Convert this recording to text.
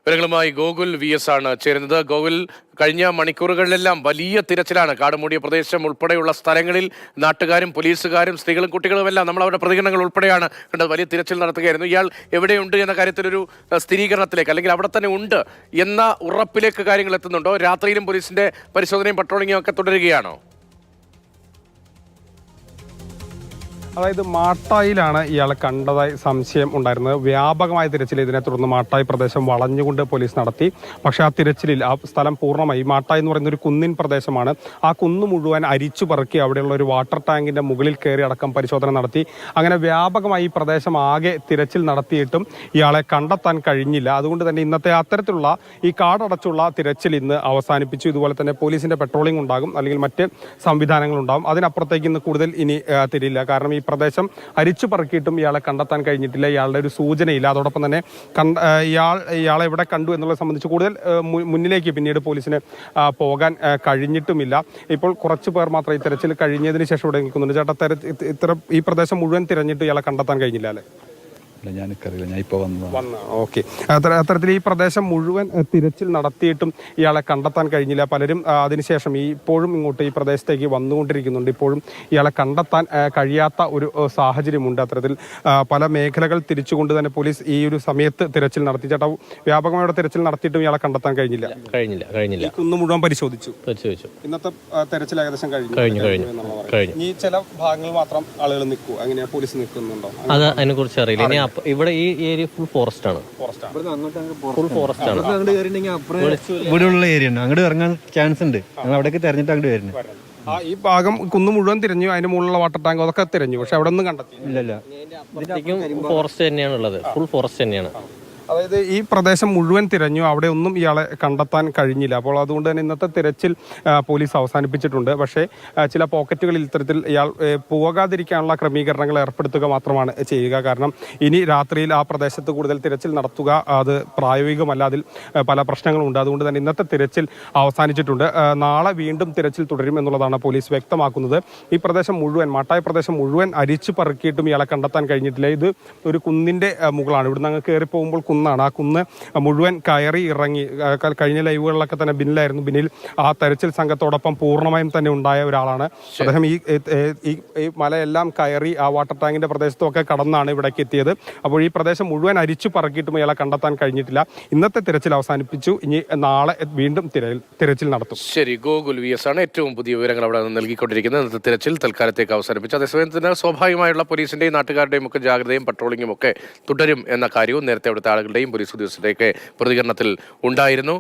വിവരങ്ങളുമായി ഗോകുൽ VS ആണ് ചേരുന്നത്. ഗോകുൽ, കഴിഞ്ഞ മണിക്കൂറുകളിലെല്ലാം വലിയ തിരച്ചിലാണ്. കാടുമൂടിയ പ്രദേശം ഉൾപ്പെടെയുള്ള സ്ഥലങ്ങളിൽ നാട്ടുകാരും പോലീസുകാരും സ്ത്രീകളും കുട്ടികളും എല്ലാം നമ്മൾ അവരുടെ പ്രതികരണങ്ങൾ ഉൾപ്പെടെയാണ് കണ്ടത്. വലിയ തിരച്ചിൽ നടത്തുകയായിരുന്നു. ഇയാൾ എവിടെയുണ്ട് എന്ന കാര്യത്തിലൊരു സ്ഥിരീകരണത്തിലേക്ക്, അല്ലെങ്കിൽ അവിടെ തന്നെ ഉണ്ട് എന്ന ഉറപ്പിലേക്ക് കാര്യങ്ങൾ എത്തുന്നുണ്ടോ? രാത്രിയിലും പോലീസിന്റെ പരിശോധനയും പട്രോളിങ്ങും ഒക്കെ തുടരുകയാണോ? അതായത് മാട്ടായിലാണ് ഇയാളെ കണ്ടതായി സംശയം ഉണ്ടായിരുന്നത്. വ്യാപകമായ തിരച്ചിൽ ഇതിനെ തുടർന്ന് മാട്ടായി പ്രദേശം വളഞ്ഞുകൊണ്ട് പോലീസ് നടത്തി. പക്ഷേ ആ തിരച്ചിലിൽ ആ സ്ഥലം പൂർണ്ണമായി, മാട്ടായി എന്ന് പറയുന്ന ഒരു കുന്നിൻ പ്രദേശമാണ്, ആ കുന്ന് മുഴുവൻ അരിച്ചു പറക്കി അവിടെയുള്ള ഒരു വാട്ടർ ടാങ്കിന്റെ മുകളിൽ കയറി അടക്കം പരിശോധന നടത്തി. അങ്ങനെ വ്യാപകമായി ഈ പ്രദേശം ആകെ തിരച്ചിൽ നടത്തിയിട്ടും ഇയാളെ കണ്ടെത്താൻ കഴിഞ്ഞില്ല. അതുകൊണ്ട് തന്നെ ഇന്നത്തെ അത്തരത്തിലുള്ള ഈ കാടടച്ചുള്ള തിരച്ചിൽ ഇന്ന് അവസാനിപ്പിച്ചു. ഇതുപോലെ തന്നെ പോലീസിന്റെ പെട്രോളിംഗ് ഉണ്ടാകും, അല്ലെങ്കിൽ മറ്റ് സംവിധാനങ്ങളുണ്ടാകും. അതിനപ്പുറത്തേക്ക് ഇന്ന് കൂടുതൽ ഇനി തിരിയില്ല. കാരണം ഈ പ്രദേശം അരിച്ചു പറക്കിയിട്ടും ഇയാളെ കണ്ടെത്താൻ കഴിഞ്ഞിട്ടില്ല. ഇയാളുടെ ഒരു സൂചനയില്ല. അതോടൊപ്പം തന്നെ ഇയാളെ എവിടെ കണ്ടു എന്നുള്ളത് സംബന്ധിച്ച് കൂടുതൽ മുന്നിലേക്ക് പിന്നീട് പോലീസിന് പോകാൻ കഴിഞ്ഞിട്ടുമില്ല. ഇപ്പോൾ കുറച്ച് പേർ മാത്രം ഈ തെരച്ചിൽ കഴിഞ്ഞതിന് ശേഷം ഇവിടെ നിൽക്കുന്നുണ്ട്. ചേട്ടാ, ഈ പ്രദേശം മുഴുവൻ തിരഞ്ഞിട്ട് ഇയാളെ കണ്ടെത്താൻ കഴിഞ്ഞില്ല അല്ലേ? ഞാനിക്കറിയില്ല, ഞാൻ ഇപ്പോൾ വന്നു. ഓക്കെ. അത്തരത്തിൽ ഈ പ്രദേശം മുഴുവൻ തിരച്ചിൽ നടത്തിയിട്ടും ഇയാളെ കണ്ടെത്താൻ കഴിഞ്ഞില്ല. പലരും അതിനുശേഷം ഇപ്പോഴും ഇങ്ങോട്ട് ഈ പ്രദേശത്തേക്ക് വന്നുകൊണ്ടിരിക്കുന്നുണ്ട്. ഇപ്പോഴും ഇയാളെ കണ്ടെത്താൻ കഴിയാത്ത ഒരു സാഹചര്യമുണ്ട്. അത്തരത്തിൽ പല മേഖലകൾ തിരിച്ചുകൊണ്ട് തന്നെ പോലീസ് ഈ ഒരു സമയത്ത് തിരച്ചിൽ നടത്തി. ചേട്ടാ, വ്യാപകമായ തിരച്ചിൽ നടത്തിയിട്ടും ഇയാളെ കണ്ടെത്താൻ കഴിഞ്ഞില്ല. കുന്ന് മുഴുവൻ പരിശോധിച്ചു. ഇന്നത്തെ തെരച്ചിൽ ഏകദേശം കഴിഞ്ഞു. ഈ ചില ഭാഗങ്ങൾ മാത്രം ആളുകൾ നിൽക്കൂ, അങ്ങനെയാ പോലീസ് നിൽക്കുന്നുണ്ടോ? അത് അതിനെ കുറിച്ച് അറിയില്ല. ഇവിടെ ഈ ഏരിയ ഫുൾ ഫോറസ്റ്റ് ആണ്. ഇവിടെയുള്ള ഏരിയ ഉണ്ട്, അങ്ങോട്ട് ഇറങ്ങാൻ ചാൻസ് ഉണ്ട്. ഞങ്ങൾ അവിടേക്ക് തെരഞ്ഞിട്ട് അങ്ങോട്ട് വരുന്നത്. ഈ ഭാഗം കുന്ന് മുഴുവൻ തിരഞ്ഞു, അതിന് മുകളിലുള്ള വാട്ടർ ടാങ്ക് അതൊക്കെ തിരഞ്ഞു, പക്ഷെ അവിടെ ഒന്നും കണ്ടെത്തി ഇല്ലല്ല. ഫോറസ്റ്റ് തന്നെയാണ് ഉള്ളത്, ഫുൾ ഫോറസ്റ്റ് തന്നെയാണ്. അതായത് ഈ പ്രദേശം മുഴുവൻ തിരഞ്ഞു, അവിടെ ഒന്നും ഇയാളെ കണ്ടെത്താൻ കഴിഞ്ഞില്ല. അപ്പോൾ അതുകൊണ്ട് തന്നെ ഇന്നത്തെ തിരച്ചിൽ പോലീസ് അവസാനിപ്പിച്ചിട്ടുണ്ട്. പക്ഷേ ചില പോക്കറ്റുകളിൽ ഇത്തരത്തിൽ ഇയാൾ പോകാതിരിക്കാനുള്ള ക്രമീകരണങ്ങൾ ഏർപ്പെടുത്തുക മാത്രമാണ് ചെയ്യുക. കാരണം ഇനി രാത്രിയിൽ ആ പ്രദേശത്ത് കൂടുതൽ തിരച്ചിൽ നടത്തുക അത് പ്രായോഗികമല്ല, അതിൽ പല പ്രശ്നങ്ങളുണ്ട്. അതുകൊണ്ട് തന്നെ ഇന്നത്തെ തിരച്ചിൽ അവസാനിച്ചിട്ടുണ്ട്. നാളെ വീണ്ടും തിരച്ചിൽ തുടരും എന്നുള്ളതാണ് പോലീസ് വ്യക്തമാക്കുന്നത്. ഈ പ്രദേശം മുഴുവൻ, മാട്ടായ പ്രദേശം മുഴുവൻ അരിച്ചു പറക്കിയിട്ടും ഇയാളെ കണ്ടെത്താൻ കഴിഞ്ഞിട്ടില്ല. ഇത് ഒരു കുന്നിന്റെ മുകളാണ്. ഇവിടുന്ന് അങ്ങ് കയറി പോകുമ്പോൾ കുന്നാണ്. ആ കുന്ന് മുഴുവൻ കയറി ഇറങ്ങി. കഴിഞ്ഞ ലൈവുകളിലൊക്കെ തന്നെ ബിന്നിലായിരുന്നു. ബിന്നിൽ ആ തെരച്ചിൽ സംഘത്തോടൊപ്പം പൂർണ്ണമായും തന്നെ ഉണ്ടായ ഒരാളാണ് അദ്ദേഹം. ഈ മലയെല്ലാം കയറി ആ വാട്ടർ ടാങ്കിന്റെ പ്രദേശത്തൊക്കെ കടന്നാണ് ഇവിടേക്ക് എത്തിയത്. അപ്പോൾ ഈ പ്രദേശം മുഴുവൻ അരിച്ചു പറക്കിയിട്ടും ഇയാളെ കണ്ടെത്താൻ കഴിഞ്ഞിട്ടില്ല. ഇന്നത്തെ തിരച്ചിൽ അവസാനിപ്പിച്ചു. ഇനി നാളെ വീണ്ടും തിരച്ചിൽ നടത്തും. ശരി, ഗോകുൽ VS ആണ് ഏറ്റവും പുതിയ വിവരങ്ങൾ അവിടെ നൽകിക്കൊണ്ടിരിക്കുന്നത്. ഇന്നത്തെ തിരച്ചിൽ തൽക്കാലത്തേക്ക് അവസാനിപ്പിച്ചു. അതേസമയം തന്നെ സ്വാഭാവികമായുള്ള പോലീസിന്റെയും നാട്ടുകാരുടെയും ഒക്കെ ജാഗ്രതയും പട്രോളിങ്ങും ഒക്കെ തുടരും എന്ന കാര്യവും നേരത്തെ അവിടുത്തെ ആളുകളുടെയും പോലീസ് ഉദ്യോഗസ്ഥരുടെയൊക്കെ പ്രതികരണത്തിൽ ഉണ്ടായിരുന്നു.